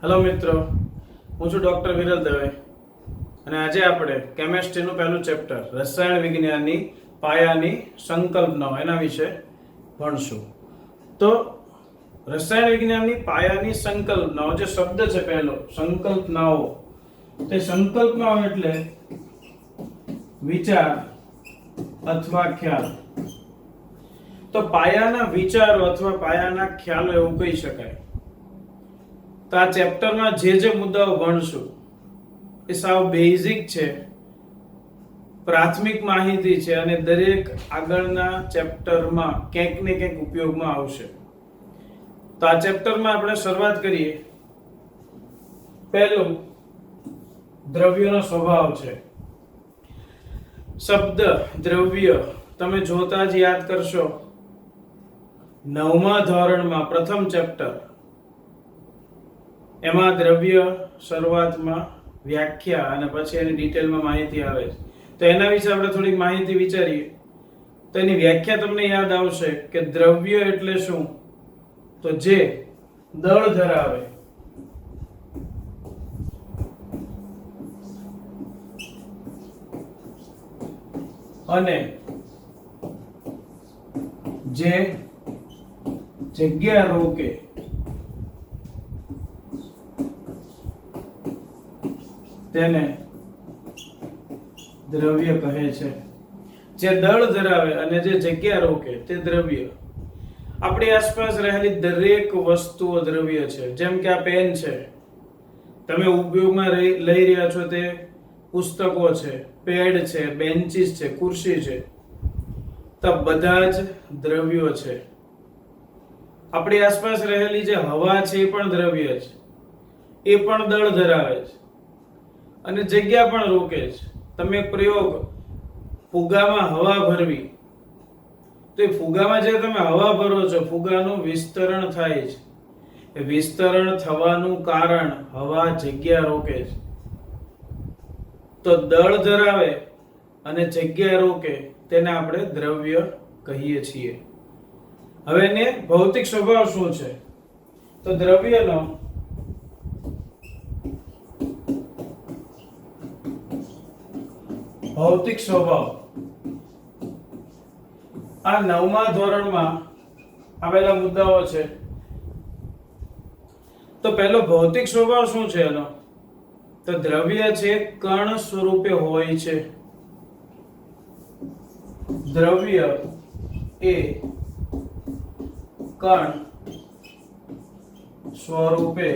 Hello મિત્રો, હું છું ડોક્ટર વિરલ દવે અને આજે આપણે કેમેસ્ટ્રીનું પહેલું ચેપ્ટર રસાયણ વિજ્ઞાનની પાયાની સંકલ્પનાઓ એના વિશે ભણશું. તો રસાયણ વિજ્ઞાનની પાયાની સંકલ્પનાઓ જે શબ્દ છે પહેલો સંકલ્પનાઓ, તે સંકલ્પનાઓ એટલે વિચાર અથવા ખ્યાલ. તો પાયાના વિચારો અથવા પાયાના ખ્યાલો એવું કહી શકાય. તો આ ચેપ્ટરમાં જે મુદ્દાઓ ભણશું એ સાવ બેઝિક છે, પ્રાથમિક માહિતી છે અને દરેક આગળના ચેપ્ટરમાં ક્યાંક ને ક્યાંક ઉપયોગમાં આવશે. તો આ ચેપ્ટરમાં આપણે શરૂઆત કરીએ. પહેલું દ્રવ્યનો સ્વભાવ છે. શબ્દ દ્રવ્ય તમે જોતા જ યાદ કરશો. 9મા ધોરણમાં પ્રથમ ચેપ્ટર, એમાં દ્રવ્ય શરૂઆતમાં વ્યાખ્યા અને પછી એની ડિટેલમાં માહિતી આવે છે. તો એના વિશે આપણે થોડીક માહિતી વિચારીએ. તો એની વ્યાખ્યા તમને યાદ આવશે કે દ્રવ્ય એટલે શું? તો જે દળ ધરાવે અને જે જગ્યા રોકે તેને દ્રવ્ય કહે છે. જે દળ ધરાવે અને જે જગ્યા રોકે તે દ્રવ્ય. આપણી આસપાસ રહેલી દરેક વસ્તુઓ દ્રવ્ય છે. જેમ કે આ પેન છે, તમે ઉપયોગમાં લઈ રહ્યા છો તે પુસ્તકો છે, પેડ છે, બેન્ચીસ છે, ખુરશી છે, તો બધા જ દ્રવ્યો છે. આપણી આસપાસ રહેલી જે હવા છે એ પણ દ્રવ્ય છે, એ પણ દળ ધરાવે છે અને જગ્યા પણ રોકે છે. તમે પ્રયોગ ફુગામાં હવા ભરવી, તો એ ફુગામાં જે તમે હવા ભરો છો, ફુગાનું વિસ્તરણ થાય છે. એ વિસ્તરણ થવાનું કારણ હવા જગ્યા રોકે છે. તો દળ ધરાવે અને જગ્યા રોકે તેને આપણે દ્રવ્ય કહીએ છીએ. હવે એને ભૌતિક સ્વભાવ શું છે? તો દ્રવ્યનો ભૌતિક સ્વભાવ આ 9મા ધોરણમાં આવેલા મુદ્દાઓ છે. તો પહેલો ભૌતિક સ્વભાવ શું છે એનો? તો દ્રવ્ય છે કણ સ્વરૂપે હોય છે. દ્રવ્ય એ કણ સ્વરૂપે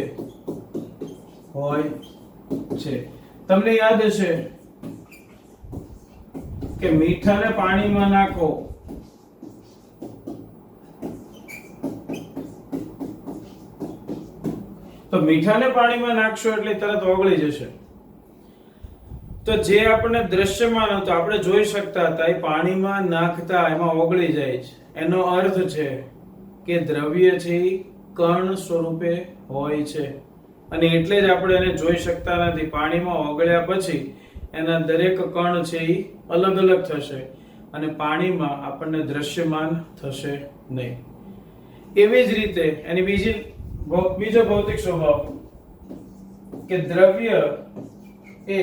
હોય છે. તમને યાદ હશે કે મીઠાને પાણીમાં નાખો તો મીઠાને પાણીમાં નાખશો એટલે તરત ઓગળી જશે. તો જે આપણને દ્રશ્યમાન હતું, આપણે જોઈ શકતા હતા, એ પાણીમાં નાખતા એમાં ઓગળી જાય છે. એનો અર્થ છે કે દ્રવ્ય છે એ કણ સ્વરૂપે હોય છે અને એટલે જ આપણે એને જોઈ શકતા નથી. પાણીમાં ઓગળ્યા પછી એના દરેક કણ છે એ અલગ અલગ થશે અને પાણીમાં આપણને દ્રશ્યમાન થશે નહીં. એવી જ રીતે એની બીજો ભૌતિક સ્વભાવ કે દ્રવ્ય એ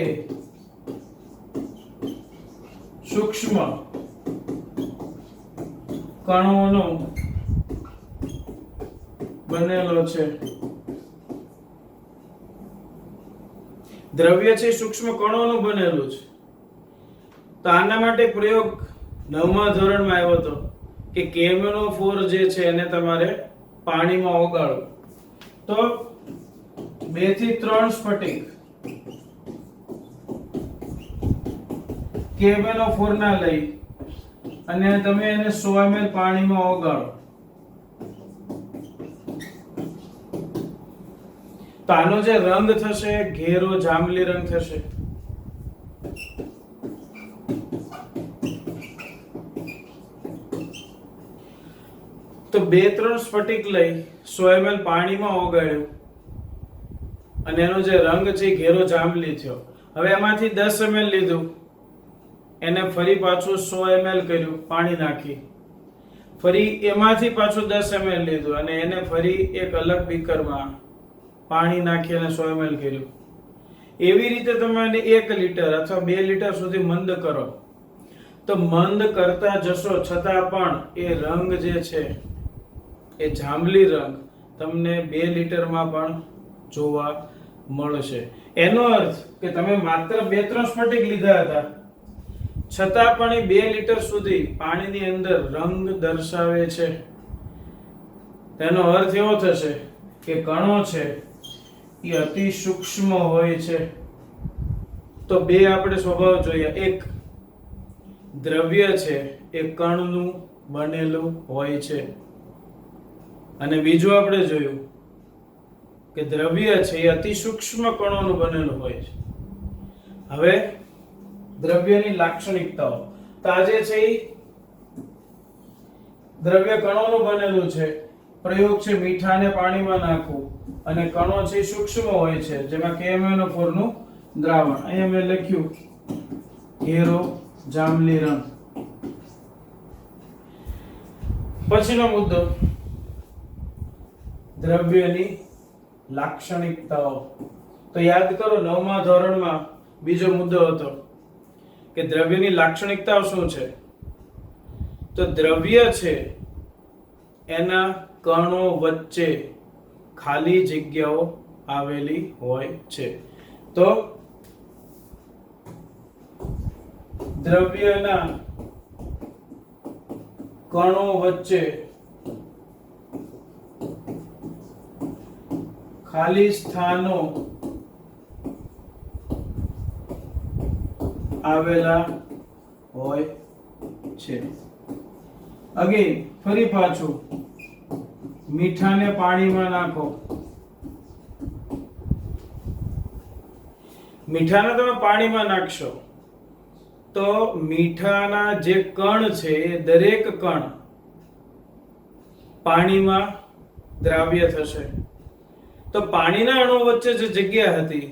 સૂક્ષ્મ કણોનો બનેલો છે. દ્રવ્ય છે સૂક્ષ્મ કણોનું બનેલું છે. તો આના માટે પ્રયોગ 9મા ધોરણમાં આવ્યો હતો કે કેમેનોફોર જે છે એને તમારે પાણીમાં ઓગાળો. તો 2 થી 3 સ્ફટિક કેમેનોફોર ના લઈ અને તમે એને 100 ml પાણીમાં ઓગાળો. તો આનો જે રંગ થશે ઘેરો જાંબલી રંગ થશે. તો 2-3 સ્ફટિક લઈ 100 ml પાણીમાં ઓગાળ્યું અને એનો જે રંગ છે ઘેરો જાંબલી થયો. હવે એમાંથી 10 ml લીધું, એને ફરી પાછું 100 ml કર્યું પાણી નાખી, ફરી એમાંથી પાછું 10 ml લીધું અને એને ફરી એક અલગ બીકરમાં પાણી નાખી અને 100 ml કર્યું. એવી રીતે તમે એને 1 લિટર અથવા 2 લિટર સુધી મંદ કરો તો મંદ કરતા જશો છતાં પણ એ રંગ જે છે એ જાંબલી રંગ તમને 2 લિટરમાં પણ જોવા મળશે. એનો અર્થ કે તમે માત્ર 2-3 સ્ફટિક લીધા હતા છતાં પણ એ 2 લિટર સુધી પાણીની અંદર રંગ દર્શાવે છે. તેનો અર્થ એવો થશે કે કણો છે એ અતિ સૂક્ષ્મ હોય છે. તો બે આપણે સ્વભાવ જોઈએ. એક દ્રવ્ય છે એ કણનું બનેલું હોય છે અને બીજું આપણે જોયું કે દ્રવ્ય છે એ અતિ સૂક્ષ્મ કણોનું બનેલું હોય છે. હવે દ્રવ્યની લાક્ષણિકતાઓ. તો આજે છે એ દ્રવ્ય કણોનું બનેલું છે. પ્રયોગ છે મીઠાને પાણીમાં નાખવું અને કણો છે સૂક્ષ્મ હોય છે જેમાં KMnO4 નું દ્રાવણ. અહીંયા મેં લખ્યું ઘેરો જાંબલી રંગ. પછીનો મુદ્દો દ્રવ્યની લાક્ષણિકતાઓ. તો યાદ કરો 9મા ધોરણમાં બીજો મુદ્દો હતો કે દ્રવ્યની લાક્ષણિકતાઓ શું છે. તો દ્રવ્ય છે એના કણો વચ્ચે ખાલી જગ્યાઓ આવેલી હોય છે. તો દ્રવ્યના કણો વચ્ચે ખાલી સ્થાનો આવેલા હોય છે. અગેન ફરી પાછું મીઠાને પાણીમાં નાખો. મીઠાને તમે પાણીમાં નાખશો તો મીઠાના જે કણ છે એ દરેક કણ પાણીમાં દ્રાવ્ય થશે. તો પાણીના અણુ વચ્ચે જે જગ્યા હતી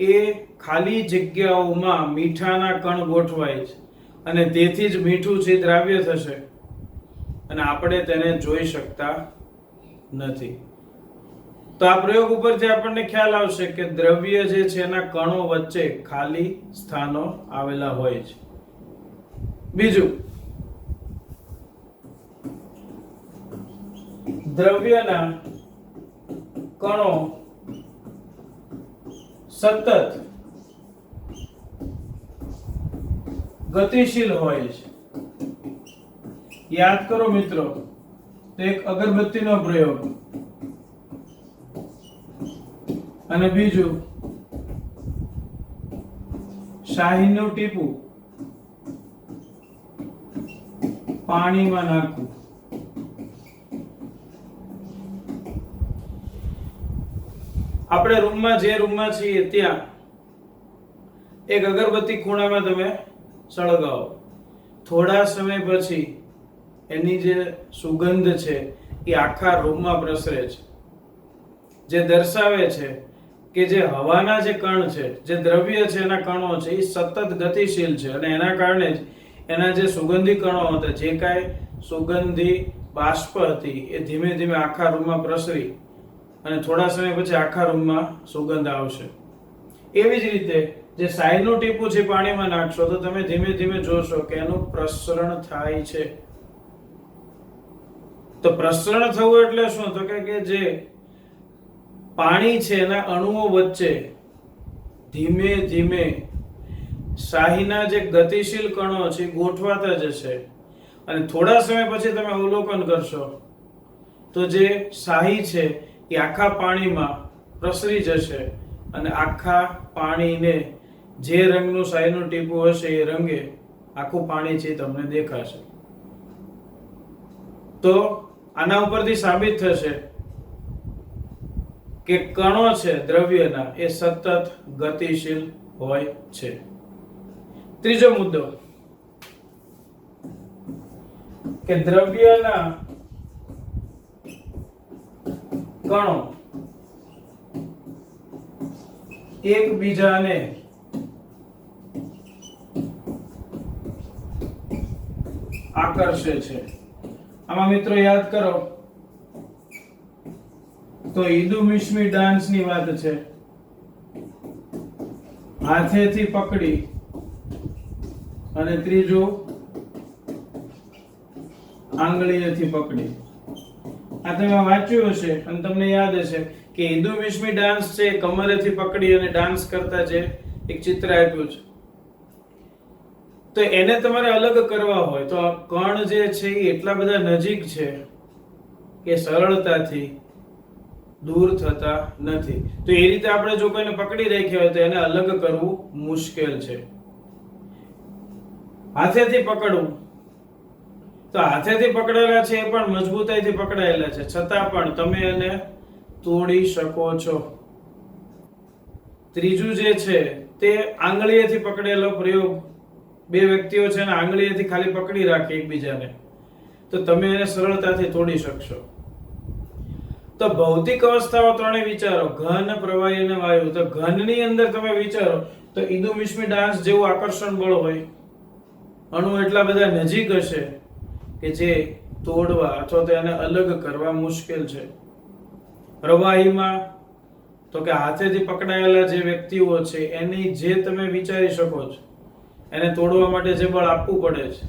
એ ખાલી જગ્યાઓમાં મીઠાના કણ ગોઠવાય છે અને તેથી જ મીઠું છે દ્રાવ્ય થશે અને આપણે તેને જોઈ શકતા નથી. તો આ પ્રયોગ ઉપરથી આપણને ખ્યાલ આવશે કે દ્રવ્ય જે છે એના કણો વચ્ચે ખાલી સ્થાનો આવેલા હોય છે. બીજું, દ્રવ્યના કણો સતત ગતિશીલ હોય છે. યાદ કરો મિત્રો, તો એક અગરબત્તીનો પ્રયોગ અને બીજું શાહીનું ટીપું પાણીમાં નાખવું. આપણે જે રૂમમાં છીએ ત્યાં એક અગરબત્તી ખૂણામાં તમે સળગાવો. થોડા સમય પછી એની જે સુગંધ છે એ આખા રૂમમાં પ્રસરે છે, જે દર્શાવે છે કે જે હવાના જે કણ છે, જે દ્રવ્ય છે એના કણો છે એ સતત ગતિશીલ છે અને એના કારણે જ એના જે સુગંધી કણો હતા, જે કાંઈ સુગંધી બાષ્પ હતી એ ધીમે ધીમે આખા રૂમમાં પ્રસરી અને થોડા સમય પછી આખા રૂમમાં સુગંધ આવશે. એવી જ રીતે જે શાહીનું ટીપું છે પાણીમાં નાખશો તો તમે ધીમે ધીમે જોશો કે એનું પ્રસરણ થાય છે. તો પ્રસરણ થવું એટલે શું? તો કે જે પાણી છે એના અણુઓ વચ્ચે ધીમે ધીમે શાહીના જે ગતિશીલ કણો છે ગોઠવાતા જશે અને થોડા સમય પછી તમે અવલોકન કરશો તો જે શાહી છે એ આખા પાણીમાં પ્રસરી જશે અને આખા પાણીને જે રંગનું શાહીનું ટીપું હશે એ રંગે આખું પાણી છે તમને દેખાશે. તો આના ઉપરથી સાબિત થશે કે કણો છે દ્રવ્યના એ સતત ગતિશીલ હોય છે. ત્રીજો મુદ્દો કે દ્રવ્યના કણો એકબીજાને આકર્ષે છે. આમાં મિત્રો યાદ કરો તો ઈદુમિશ્મી ડાન્સ ની વાત છે. હાથેથી પકડી અને ત્રીજું આંગળીએથી પકડી. આ તમે વાંચ્યું હશે અને તમને યાદ હશે કે ઈદુમિશ્મી ડાન્સ છે કમરેથી પકડી અને ડાન્સ કરતા જે એક ચિત્ર આપ્યું છે. તો એને તમારે અલગ કરવા હોય તો આ કણ જે છે એ એટલા બધા નજીક છે કે સરળતાથી દૂર થતા નથી. તો એ રીતે આપણે જો કોઈને પકડી રાખ્યા હોય તો એને અલગ કરવું મુશ્કેલ છે. હાથેથી પકડવું, તો હાથેથી પકડેલા છે એ પણ મજબૂતાઈથી પકડાયેલા છે, છતાં પણ તમે એને તોડી શકો છો. ત્રીજું જે છે તે આંગળીએથી પકડેલો પ્રયોગ. બે વ્યક્તિઓ છે ને આંગળીએથી ખાલી પકડી રાખે એકબીજાને તો તમે એને સરળતાથી તોડી શકશો. તો ભૌતિક અવસ્થાઓ ત્રણે વિચારો, ઘન, પ્રવાહી અને વાયુ. તો ઘનની અંદર તમે વિચારો તો ઈદુમિશ્મી ડાન્સ જેવું આકર્ષણ બળ હોય, અણુ એટલા બધા નજીક હશે કે જે તોડવા અથવા તો એને અલગ કરવા મુશ્કેલ છે. પ્રવાહીમાં તો કે હાથેથી પકડાયેલા જે વ્યક્તિઓ છે એની જે તમે વિચારી શકો છો એને તોડવા માટે જે બળ આપવું પડે છે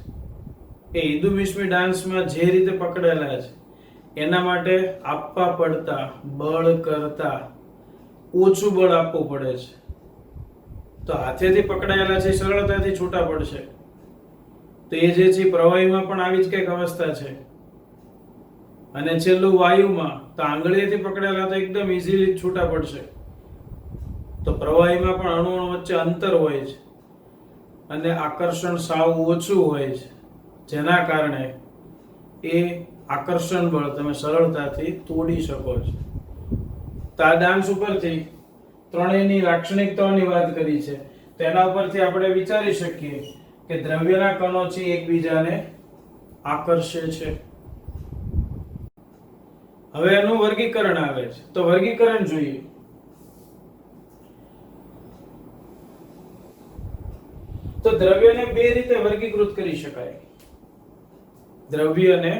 એ ઈદુમિશ્મી ડાન્સમાં જે રીતે પકડેલા છે એના માટે આપવા પડતા બળ કરતા ઓછું બળ આપવું પડે છે. તો હાથેથી પકડાયેલા છે સરળતાથી છૂટા પડશે. તો એ જે છે પ્રવાહીમાં પણ આવી જ કઈક અવસ્થા છે. અને છેલ્લું વાયુમાં તો આંગળીએથી પકડેલા તો એકદમ ઈઝીલી છૂટા પડશે. તો પ્રવાહીમાં પણ અણુઓ વચ્ચે અંતર હોય છે અને આકર્ષણ સાવ ઓછું હોય છે, જેના કારણે એ આકર્ષણ બળ તમે સરળતાથી તોડી શકો છો. તો આ ડાન્સ ઉપરથી ત્રણેયની લાક્ષણિકતાઓની વાત કરી છે. તેના ઉપરથી આપણે વિચારી શકીએ કે દ્રવ્યના કણો છે એકબીજાને આકર્ષે છે. હવે એનું વર્ગીકરણ આવે છે. તો વર્ગીકરણ જોઈએ. તો દ્રવ્યને બે રીતે વર્ગીકૃત કરી શકાય. દ્રવ્યને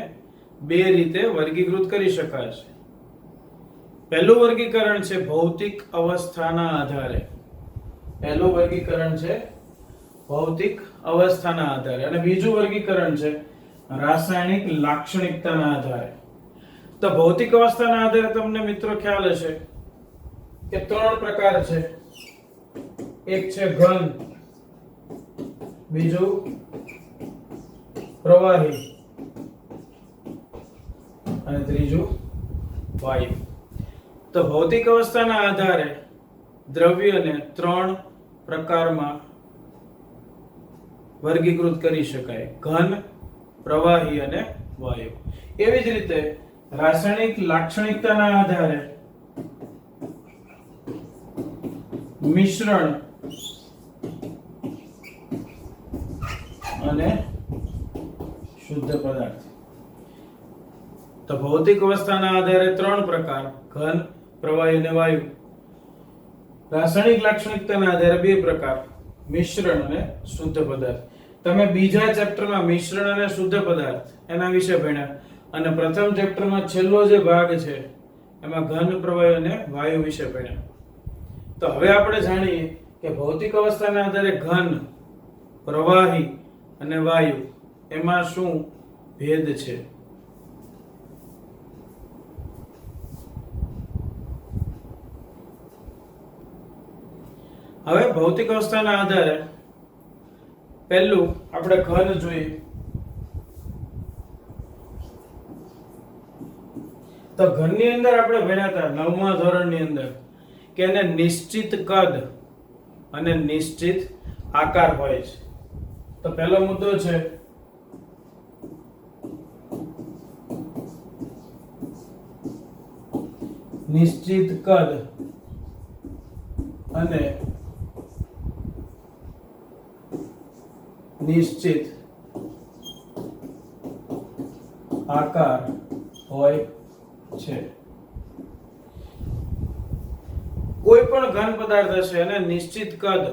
બે રીતે વર્ગીકૃત કરી શકાય છે. પહેલું વર્ગીકરણ છે ભૌતિક અવસ્થાના આધારે. પહેલું વર્ગીકરણ છે ભૌતિક અવસ્થાના આધારે અને બીજું વર્ગીકરણ છે રાસાયણિક લાક્ષણિકતાના આધારે. તો ભૌતિક અવસ્થાના આધારે તમને મિત્રો ખ્યાલ હશે કે ત્રણ પ્રકાર છે. એક છે ઘન, બીજું પ્રવાહી અને ત્રીજું વાયુ. તો ભૌતિક અવસ્થાના આધારે દ્રવ્યને ત્રણ પ્રકારમાં વર્ગીકૃત કરી શકાય: ઘન, પ્રવાહી અને વાયુ. એવી જ રીતે રાસાયણિક લાક્ષણિકતાના આધારે મિશ્રણ અને શુદ્ધ પદાર્થ. તો ભૌતિક અવસ્થાના આધારે ત્રણ પ્રકાર: ઘન, પ્રવાહી અને વાયુ. રાસાયણિક લાક્ષણિકતાના આધારે બે પ્રકાર: મિશ્રણ અને શુદ્ધ પદાર્થ. તમે બીજા ચેપ્ટરમાં મિશ્રણ અને શુદ્ધ પદાર્થ એના વિશે ભણ્યા અને પ્રથમ ચેપ્ટરમાં છેલ્લો જે ભાગ છે એમાં ઘન, પ્રવાહી અને વાયુ વિશે ભણ્યા. તો હવે આપણે જાણીએ કે ભૌતિક અવસ્થાના આધારે ઘન, પ્રવાહી અને વાયુ એમાં શું ભેદ છે. હવે ભૌતિક અવસ્થાના આધારે પહેલું આપણે ઘન જોઈએ. તો ઘનની અંદર આપણે ભણ્યા હતા 9મા ધોરણની અંદર કે એને નિશ્ચિત કદ અને નિશ્ચિત આકાર હોય છે. તો પહેલો મુદ્દો છે નિશ્ચિત કદ અને નિશ્ચિત આકાર હોય છે. કોઈ પણ ઘન પદાર્થ હશે એને નિશ્ચિત કદ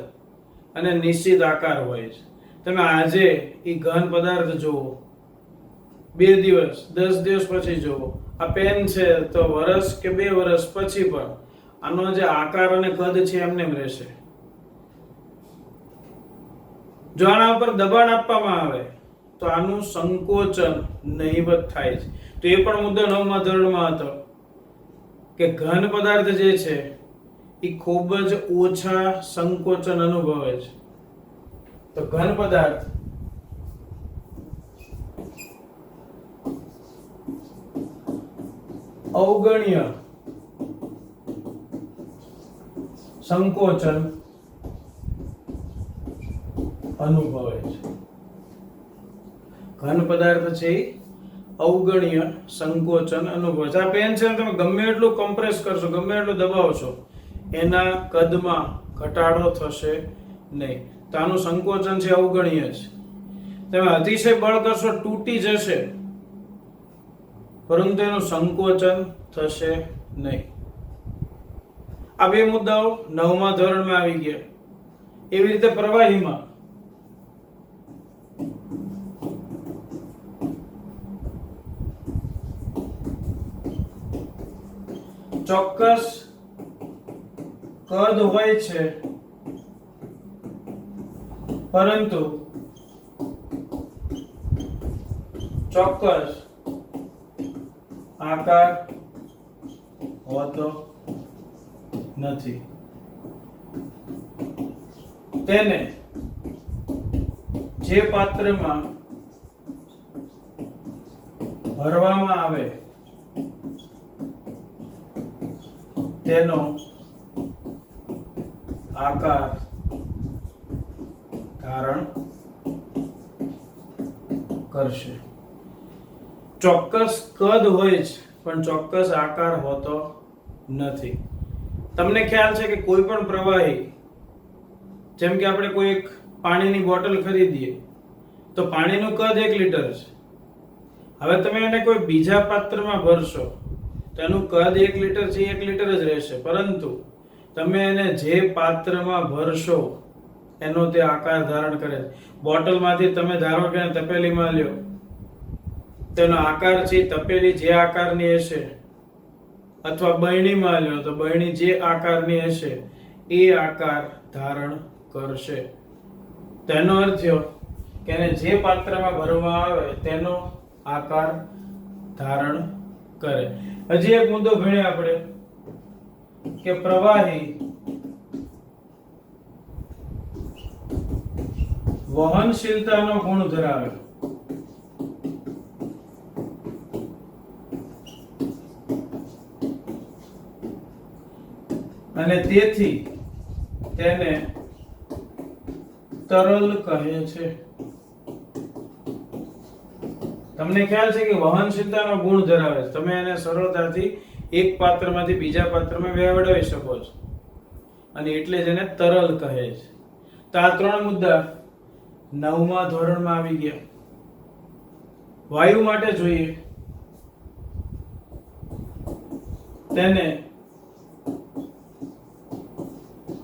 અને નિશ્ચિત આકાર હોય છે. તમે આજે ઈ ઘન પદાર્થ જુઓ, 2 દિવસ 10 દિવસ પછી જુઓ, આ પેન છે તો વર્ષ કે 2 વર્ષ પછી પણ આનો જે આકાર અને કદ છે એમને એમ રહેશે. જો આના ઉપર દબાણ આપવામાં આવે તો આનું સંકોચન નહિવત થાય છે. તો એ પણ મુદ્દો 9મા ધોરણમાં હતો કે ઘન પદાર્થ જે છે એ ખૂબ જ ઓછા સંકોચન અનુભવે છે. તો ઘન પદાર્થ અવગણ્ય સંકોચન અનુભવે છે. ઘન પદાર્થ છે એ અવગણ્ય સંકોચન અનુભવે છે. આ પેન છે તમે ગમે એટલું કમ્પ્રેસ કરશો, ગમે એટલું દબાવશો, એના કદમાં ઘટાડો થશે નહીં. તો આનું સંકોચન છે અવગણ્ય છે. તમે અતિશય બળ કરશો તૂટી જશે, પરંતુ એનું સંકોચન થશે નહીં. આ બે મુદ્દાઓ 9મા ધોરણમાં આવી ગયા. એવી રીતે પ્રવાહીમાં ચોક્કસ કદ હોય છે, પરંતુ ચોક્કસ આકાર હોતો નથી. તેને જે પાત્રમાં ભરવામાં આવે તેનો આકાર ધારણ કરશે. ચોક્કસ કદ હોય છે પણ ચોક્કસ આકાર હોતો નથી. તમને ખ્યાલ છે કે કોઈ પણ પ્રવાહી, જેમ કે આપણે કોઈ એક પાણીની બોટલ ખરીદીએ તો પાણીનું કદ 1 લીટર છે. હવે તમે એને કોઈ બીજા પાત્રમાં ભરશો તો એનું કદ 1 લીટર છે, 1 લીટર જ રહેશે, પરંતુ તમે એને જે પાત્રમાં ભરશો એનો તે આકાર ધારણ કરે છે. બોટલમાંથી તમે ધારો કે તપેલીમાં લ્યો, તેનો આકાર છે તપેલી જે આકારની હશે, અથવા બરણીમાં લ્યો તો બરણી જે આકારની હશે એ આકાર ધારણ કરશે. તેનો અર્થ થયો કે એને જે પાત્રમાં ભરવામાં આવે તેનો આકાર ધારણ કરે. હજી એક મુદ્દો ભણ્યા આપણે કે પ્રવાહી વહનશીલતાનો ગુણ ધરાવે. અને તેથી તેને તરલ કહે છે. તમને ખ્યાલ છે કે વહનશીલતાનો ગુણ ધરાવે છે. તમે એને સરળતાથી એક પાત્રમાંથી બીજા પાત્રમાં વહેવડાવી શકો છો, અને એટલે જ એને તરલ કહે છે. તો આ 3 મુદ્દા 9મા ધોરણમાં આવી ગયા. વાયુ માટે જોઈએ, તેને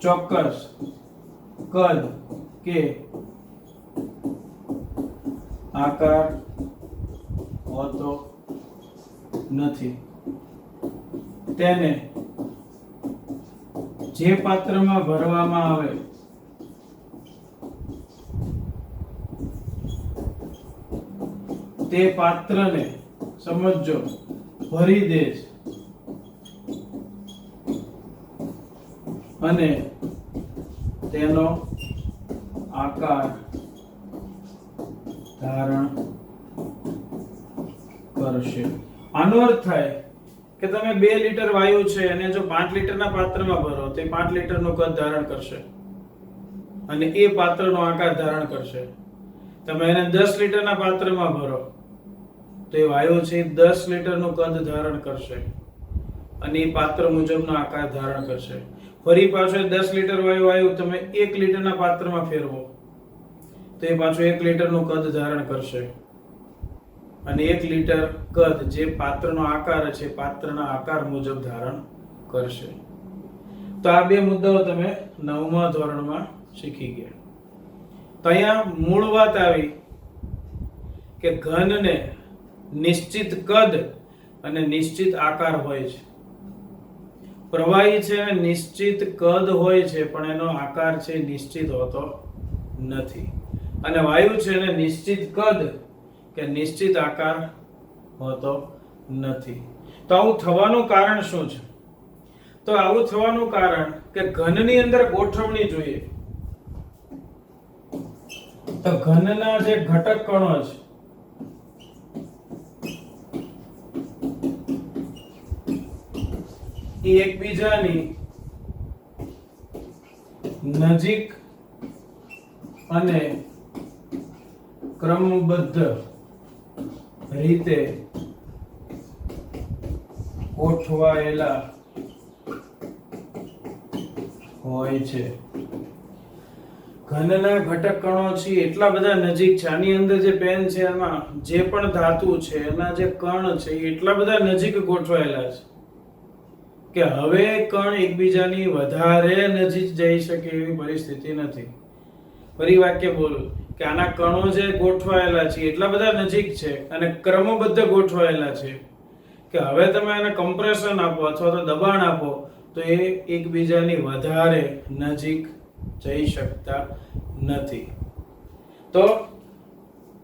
ચોક્કસ કદ કે આકાર હોતો નથી. તેને જે પાત્રમાં ભરવામાં આવે તે પાત્રને સમજો ભરી દે છે, અને તેનો આકાર ધારણ કરશે. આનો અર્થ થાય કે તમે 2 લીટર વાયુ છે અને જો 5 લીટરના પાત્રમાં ભરો તો 5 લીટરનું કદ ધારણ કરશે અને એ પાત્રનો આકાર ધારણ કરશે. તમે એને 10 લીટરના પાત્રમાં ભરો તો એ વાયુ છે 10 લીટરનું કદ ધારણ કરશે અને એ પાત્ર મુજબનો આકાર ધારણ કરશે. ફરી પાછો 10 લીટર વાયુ તમે 1 લીટરના પાત્રમાં ફેરવો તો એ પાછો 1 લીટરનું કદ ધારણ કરશે, અને 1 લીટર કદ જે પાત્રનો આકાર છે પાત્રના આકાર મુજબ ધારણ કરશે. તો આ 2 મુદ્દાઓ તમે 9મા ધોરણમાં શીખી ગયા. તો અહીંયા મૂળ વાત આવી કે ઘનને નિશ્ચિત કદ અને નિશ્ચિત આકાર હોય છે. પ્રવાહી છે નિશ્ચિત કદ હોય છે પણ એનો આકાર છે નિશ્ચિત હોતો નથી, અને વાયુ છે એને નિશ્ચિત કદ કે નિશ્ચિત આકાર હોતો નથી. તો આવું થવાનું કારણ શું છે? તો આવું થવાનું કારણ કે ઘનની અંદર ગોઠવણી જોઈએ. તો ઘનના જે ઘટક કણો છે એ એકબીજાની નજીક અને ક્રમબદ્ધ રીતે ગોઠવાયેલા હોય છે. ઘનના ઘટક કણો છે એટલા બધા નજીક છે. આની અંદર જે પેન છે એમાં જે પણ ધાતુ છે એના જે કણ છે એટલા બધા નજીક ગોઠવાયેલા છે કે હવે કણ એકબીજાની વધારે નજીક જઈ શકે એવી પરિસ્થિતિ નથી. ફરી વાક્ય બોલું કે આના કણો જે ગોઠવાયેલા છે એટલા બધા નજીક છે અને ક્રમબદ્ધ ગોઠવાયેલા છે કે હવે તમે એને કમ્પ્રેશન આપો અથવા તો દબાણ આપો તો એ એકબીજાની વધારે નજીક જઈ શકતા નથી. તો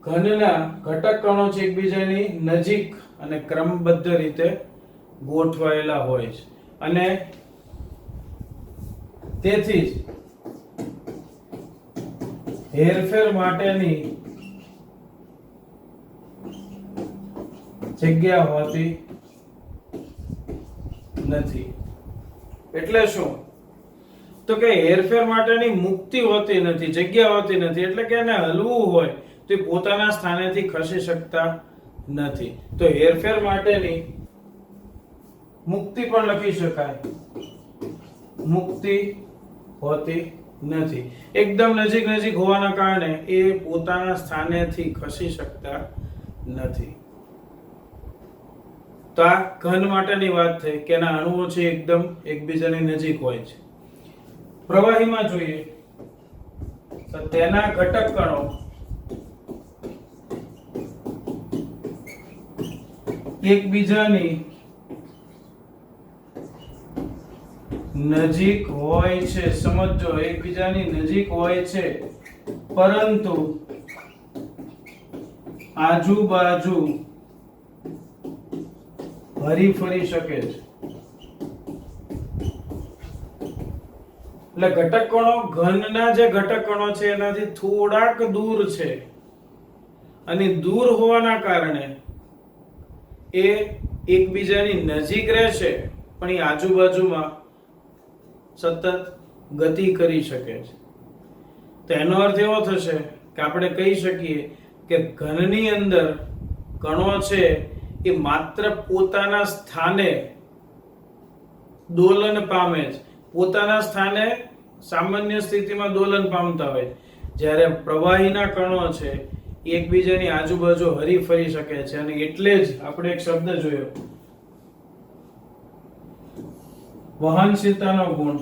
ઘનના ઘટક કણો છે એકબીજાની નજીક અને ક્રમબદ્ધ રીતે ગોઠવાયેલા હોય છે, અને તેથી જ હેરફેર માટેની જગ્યા હોતી નથી. એટલે શું? તો કે હેરફેર માટેની મુક્તિ હોતી નથી, જગ્યા હોતી નથી. એટલે કે એને હલવું હોય તો એ પોતાના સ્થાનેથી ખસી શકતા નથી. તો હેરફેર માટેની મુક્તિ પણ લખી શકાય, મુક્તિ હોતી નથી. એકદમ નજીક નજીક હોવાના કારણે એ પોતાના સ્થાનેથી ખસી શકતા નથી. તો આ ઘન માટેની વાત થઈ કે એના અણુઓ છે એકદમ એકબીજાની નજીક હોય છે. પ્રવાહીમાં જોઈએ તો તેના ઘટક કણો એકબીજાની નજીક હોય છે. સમજો, એકબીજાની નજીક હોય છે પરંતુ આજુબાજુ હરી ફરી શકે છે. એટલે ઘટક કણો, ઘનના જે ઘટક કણો છે એનાથી થોડાક દૂર છે, અને દૂર હોવાના કારણે એ એકબીજાની નજીક રહેશે પણ એ આજુબાજુમાં સતત ગતિ કરી શકે છે. તો એનો અર્થ એવો થશે કે આપણે કહી શકીએ કે ઘનની અંદર કણો છે એ માત્ર પોતાના સ્થાને દોલન પામે છે, પોતાના સ્થાને સામાન્ય સ્થિતિમાં દોલન પામતા હોય, જ્યારે પ્રવાહીના કણો છે એકબીજાની આજુબાજુ હરી ફરી શકે છે. અને એટલે જ આપણે એક શબ્દ જોયો, વહનશીલતાનો ગુણ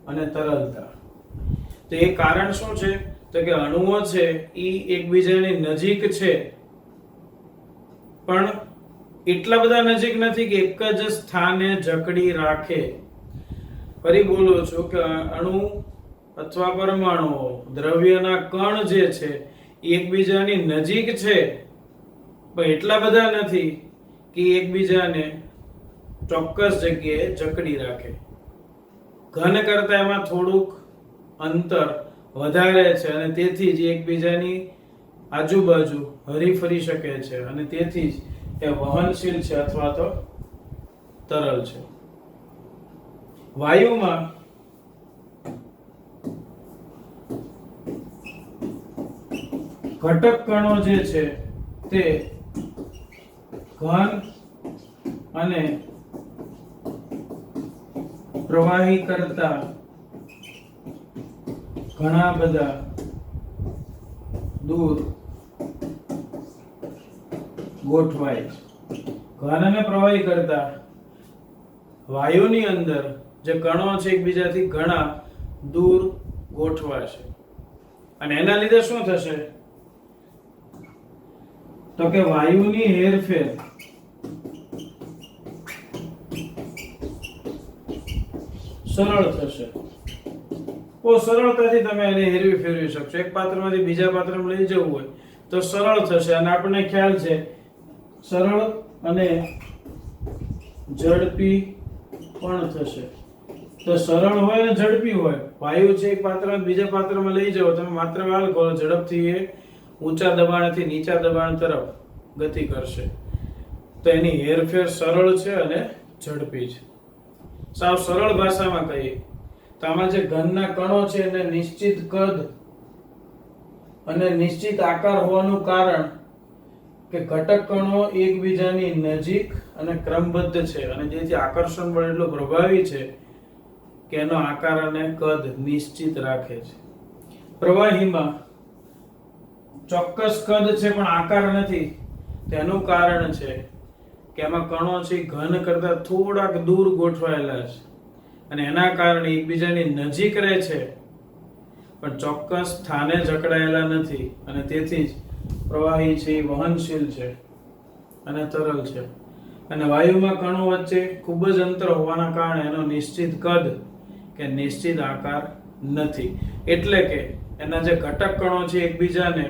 અને તરલતા. તો એ કારણ શું છે? તો કે અણુઓ છે એ એકબીજાની નજીક છે પણ એટલા બધા નજીક નથી કે એક જ સ્થાને જકડી રાખે. ફરી બોલું છું કે અણુ અથવા પરમાણુઓ, દ્રવ્યના કણ જે છે એકબીજાની નજીક છે પણ એટલા બધા નથી કે એકબીજાને ચોક્કસ જગ્યાએ જકડી રાખે. ઘન કરતા એમાં થોડુંક અંતર વધારે છે અને તેથી જ એકબીજાની આજુબાજુ હરી ફરી શકે છે, અને તેથી જ એ વહનશીલ છે અથવા તો તરલ છે. વાયુમાં ઘટક કણો જે છે તે ઘન અને પ્રવાહી કરતા ઘણા બધા દૂર ગોઠવાય છે. ઘન અને પ્રવાહી કરતા વાયુની અંદર જે કણો છે એકબીજાથી ઘણા દૂર ગોઠવાશે, અને એના લીધે શું થશે? તો કે વાયુની હેરફેર સરળ થશે. બહુ સરળતાથી તમે એને હેરવી ફેરવી શકશો. એક પાત્રમાંથી બીજા પાત્રમાં લઈ જવું હોય તો સરળ થશે. અને આપણને ખ્યાલ છે સરળ અને ઝડપી પણ થશે. તો સરળ હોય અને ઝડપી હોય, વાયુ છે એક પાત્રમાંથી બીજા પાત્રમાં લઈ જાઓ, તમે માત્ર વાલ ખોલો, ઝડપથી એ ઊંચા દબાણથી નીચા દબાણ તરફ ગતિ કરશે. તો એની હેરફેર સરળ છે અને ઝડપી છે. સાવ સરળ ભાષામાં કહીએ તો આમાં જે ઘનના કણો છે એને નિશ્ચિત કદ અને નિશ્ચિત આકાર હોવાનું કારણ કે ઘટક કણો એકબીજાની નજીક અને ક્રમબદ્ધ છે, અને જેથી આકર્ષણ બળ એટલું પ્રભાવી છે કે એનો આકાર અને કદ નિશ્ચિત રાખે છે. પ્રવાહીમાં ચોક્કસ કદ છે પણ આકાર નથી. તેનું કારણ છે કે એમાં કણો છે ઘન કરતા થોડાક દૂર ગોઠવાયેલા છે, અને એના કારણે એકબીજાની નજીક રહે છે પણ ચોક્કસ સ્થાને જકડાયેલા નથી, અને તેથી જ પ્રવાહી છે એ વહનશીલ છે અને તરલ છે. અને વાયુમાં કણો વચ્ચે ખૂબ જ અંતર હોવાના કારણે એનો નિશ્ચિત કદ કે નિશ્ચિત આકાર નથી. એટલે કે એના જે ઘટક કણો છે એકબીજાને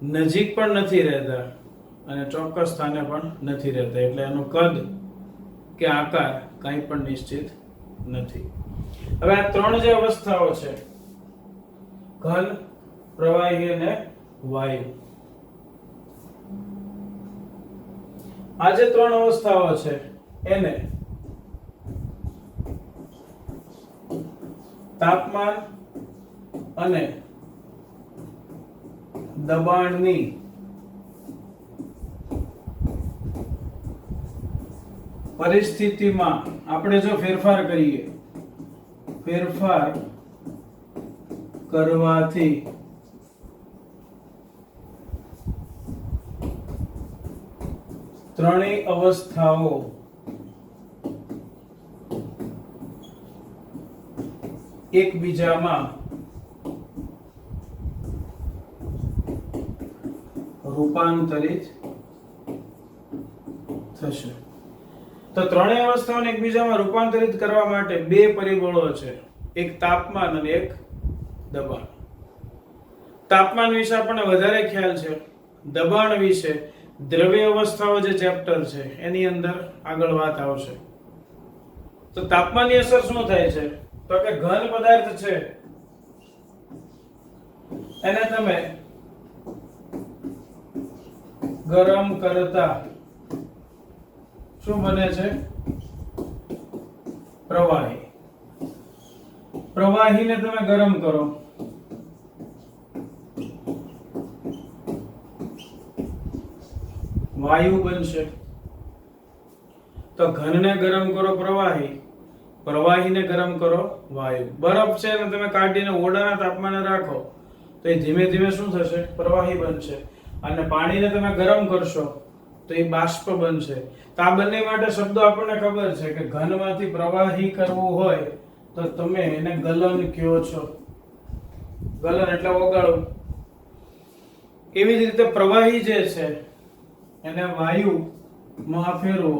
નજીક પણ નથી રહેતા અને ચોક્કસ સ્થાને પણ નથી રહેતા, એટલે એનું કદ કે આકાર કંઈ પણ નિશ્ચિત નથી. હવે આ ત્રણ જે અવસ્થાઓ છે, ઘન, પ્રવાહી અને વાયુ, આ જે ત્રણ અવસ્થાઓ છે એને તાપમાન અને દબાણની પરિસ્થિતિમાં આપણે જો ફેરફાર કરવાથી ત્રણેય અવસ્થાઓ એકબીજામાં રૂપાંતરિત થશે. તો ત્રણેય અવસ્થાઓને એકબીજામાં રૂપાંતરિત કરવા માટે બે પરિબળો છે, એક તાપમાન અને એક દબાણ. તાપમાન વિશે આપણને વધારે ખ્યાલ છે. દબાણ વિશે દ્રવ્ય અવસ્થાઓ જે ચેપ્ટર છે એની અંદર આગળ વાત આવશે. તો તાપમાનની અસર શું થાય છે? તો કે ઘન પદાર્થ છે એને તમે ગરમ કરતા શું બને છે? પ્રવાહી. પ્રવાહીને તમે ગરમ કરો, વાયુ બનશે. તો ઘનને ગરમ કરો પ્રવાહી, પ્રવાહીને ગરમ કરો વાયુ. બરફ છે ને તમે કાઢીને ઓરડાના તાપમાને રાખો તો એ ધીમે ધીમે શું થશે? પ્રવાહી બનશે. અને પાણીને તમે ગરમ કરશો તો એ બાષ્પ બનશે. તો આ બંને માટે શબ્દો આપણને ખબર છે કે ઘનમાંથી પ્રવાહી કરવું હોય તો તમે એને ગલન કહો છો. ગલન એટલે ઓગાળવું. એવી જ રીતે પ્રવાહી જે છે એને વાયુ માં ફેરવો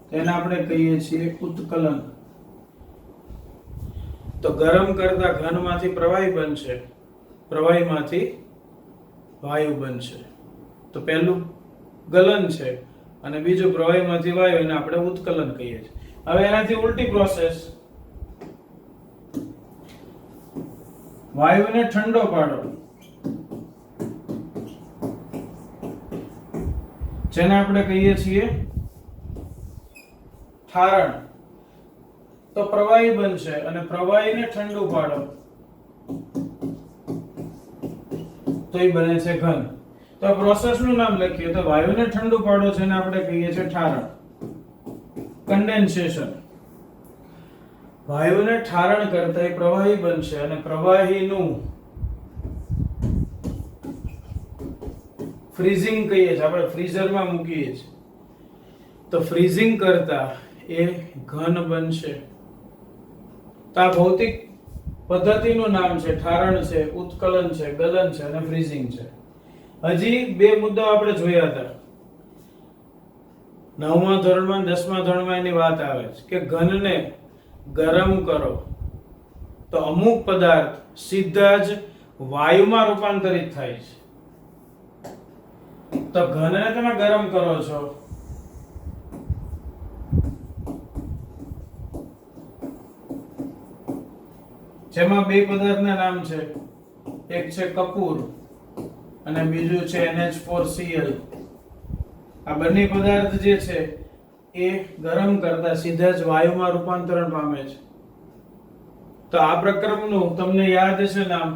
તેને આપણે કહીએ છીએ ઉત્કલન. તો ગરમ કરતા ઘનમાંથી પ્રવાહી બનશે, પ્રવાહીમાંથી વાયુ બનશે. તો પહેલું ગલન છે અને બીજું પ્રવાહીમાંથી વાયુ, એને આપણે ઉત્કલન કહીએ છીએ. હવે એનાથી ઉલટી પ્રોસેસ, વાયુને ઠંડો પાડો જેને આપણે કહીએ છીએ ઠારણ. તો પ્રવાહી બનશે અને પ્રવાહીને ઠંડુ પાડો તો એ બને છે ઘન. તો આ પ્રોસેસ નું નામ લખીએ તો વાયુને ઠંડુ પાડો છે ને આપણે કહીએ છીએ ઠારણ, કન્ડેન્સેશન. વાયુને ઠારણ કરતા એ પ્રવાહી બનશે અને પ્રવાહીનું ફ્રીઝિંગ કહીએ છીએ, આપણે ફ્રીઝરમાં મૂકીએ છીએ. તો ફ્રીઝિંગ કરતા એ ઘન બનશે. તો આ ભૌતિક પદ્ધતિનું નામ છે ઠારણ છે, ઉત્કલન છે, ગલન છે અને ફ્રીઝિંગ છે. હજી બે મુદ્દાઓ આપણે જોયા હતા. 9મા ધોરણમાં 10મા ધોરણમાં એની વાત આવે છે કે ઘનને ગરમ કરો તો અમુક પદાર્થ સીધા જ વાયુમાં રૂપાંતરિત થાય છે. તો ઘનને તમે ગરમ કરો છો જેમાં બે પદાર્થના નામ છે, એક છે કપૂર અને બીજું છે NH4Cl. આ બંને પદાર્થ જે છે એ ગરમ કરતા સીધા જ વાયુમાં રૂપાંતરણ પામે છે. તો આ પ્રક્રમનું તમને યાદ છે નામ,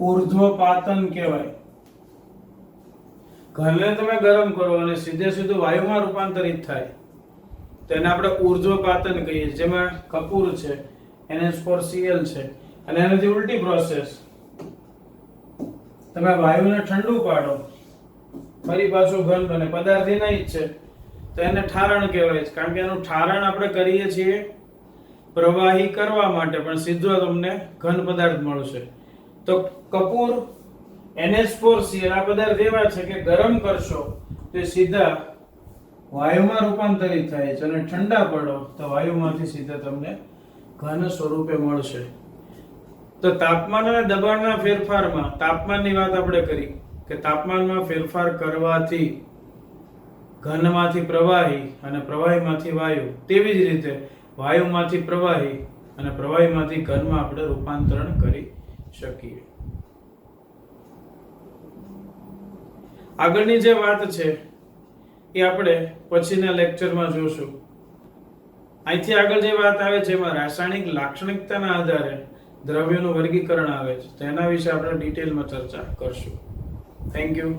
ઉર્ધ્વપાતન કહેવાય. ઘનને તમે ગરમ કરો અને સીધે સીધું વાયુમાં રૂપાંતરિત થાય તો એને આપણે ઉર્ધ્વપાતન કહીએ. જેમાં કપૂર છે, NH4Cl છે અને એનાથી ઉલટી પ્રોસેસ, તમે વાયુને ઠંડુ પાડો ફરી પાછું ઘન બને, પદાર્થ એના જ છે તો એને ઠારણ કહેવાય છે. કારણ કે એનું ઠારણ આપણે કરીએ છીએ પ્રવાહી કરવા માટે, પણ સીધો તમને ઘન પદાર્થ મળશે. તો કપૂર, NH4Cl આ પદાર્થ એવા છે કે ગરમ કરશો તો સીધા વાયુમાં રૂપાંતરિત થાય છે અને ઠંડા પડો તો વાયુમાંથી સીધા તમને ઘન સ્વરૂપે મળશે. તો તાપમાન અને દબાણના ફેરફારમાં, તાપમાનની વાત આપણે કરી કે તાપમાનમાં ફેરફાર કરવાથી ઘનમાંથી પ્રવાહી અને પ્રવાહીમાંથી વાયુ, તેવી જ રીતે વાયુમાંથી પ્રવાહી અને પ્રવાહીમાંથી ઘનમાં આપણે રૂપાંતરણ કરી શકીએ. આગળની જે વાત છે એ આપણે પછીના લેક્ચરમાં જોશું. અહીંથી આગળ જે વાત આવે છે એમાં રાસાયણિક લાક્ષણિકતાના આધારે દ્રવ્યોનું વર્ગીકરણ આવે છે, તો એના વિશે આપણે ડિટેલમાં ચર્ચા કરશું. Thank you.